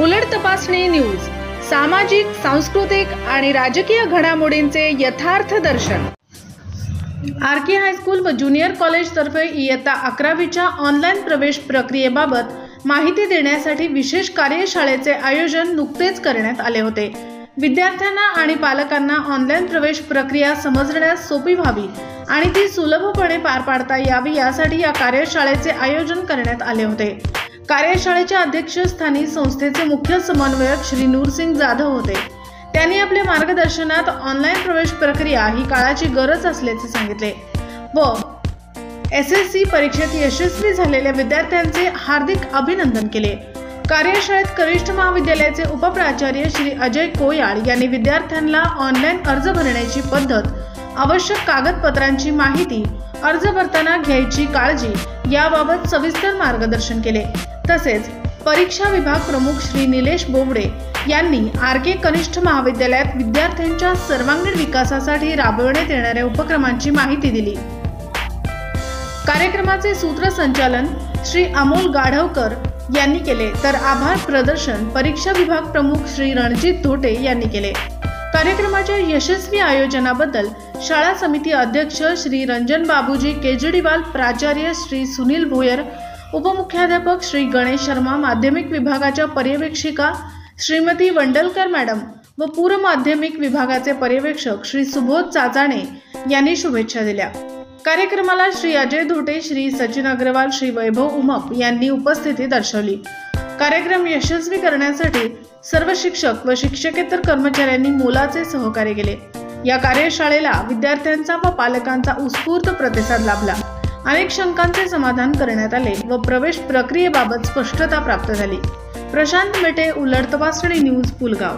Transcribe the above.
उलट तपासणी न्यूज, सामाजिक, सांस्कृतिक आणि राजकीय घडामोडींचे यथार्थ दर्शन। आरके हायस्कूल व ज्युनियर कॉलेज तर्फे इयत्ता 11वीच्या ऑनलाईन प्रवेश प्रक्रियेबाबत माहिती देण्यासाठी विशेष कार्यशाळेचे आयोजन नुकतेच करण्यात आले होते। विद्यार्थ्यांना आणि पालकांना ऑनलाईन प्रवेश प्रक्रिया समजण्यास सोपी व्हावी आणि ती सुलभपणे पार पाडता यावी यासाठी या कार्यशाळेचे आयोजन करण्यात आले होते। कार्यशाळेच्या अध्यक्षस्थानी संस्थेचे मुख्य समन्वयक श्री नूरसिंग जाधव होते। त्यांनी आपल्या मार्गदर्शनात ऑनलाईन प्रवेश प्रक्रिया ही काळाची गरज असल्याचे सांगितले व SSC परीक्षेत यशस्वी झालेल्या विद्यार्थ्यांचे हार्दिक अभिनंदन केले। कार्यशाळेत कनिष्ठ महाविद्यालयाचे उपप्राचार्य श्री अजय कोयाळ यांनी विद्यार्थ्यांना ऑनलाईन अर्ज भरण्याची पद्धत, आवश्यक कागदपत्रांची माहिती, अर्ज भरताना घ्यायची काळजी याबाबत सविस्तर मार्गदर्शन केले। तसेच परीक्षा विभाग प्रमुख श्री निलेश बोबडे यांनी आरके कनिष्ठ महाविद्यालयात विद्यार्थ्यांच्या सर्वांगीण विकासासाठी राबविण्यात येणाऱ्या उपक्रमांची माहिती दिली। कार्यक्रमाचे सूत्रसंचालन श्री अमोल गाढवकर यांनी केले तर आभार प्रदर्शन परीक्षा विभाग प्रमुख श्री रणजित धोटे यांनी केले। कार्यक्रमाच्या यशस्वी आयोजनाबद्दल शाळा समिती अध्यक्ष श्री रंजन बाबूजी केजरीवाल, प्राचार्य श्री सुनील भोयर, उपमुख्याध्यापक श्री गणेश शर्मा, माध्यमिक विभागाच्या पर्यवेक्षिका श्रीमती वंडलकर मॅडम व पूर्व माध्यमिक विभागाचे पर्यवेक्षक श्री सुबोध चाचाणे यांनी शुभेच्छा दिल्या। कार्यक्रमाला श्री अजय धोटे, श्री सचिन अग्रवाल, श्री वैभव उमप यांनी उपस्थिती दर्शवली। कार्यक्रम यशस्वी करण्यासाठी सर्व शिक्षक व शिक्षकेतर कर्मचाऱ्यांनी मोलाचे सहकार्य केले। या कार्यशाळेला विद्यार्थ्यांचा व पालकांचा उत्स्फूर्त प्रतिसाद लाभला। अनेक शंकांचे समाधान करण्यात आले व प्रवेश प्रक्रियेबाबत स्पष्टता प्राप्त झाली। प्रशांत मेटे, उलट तपासणी न्यूज, पुलगाव।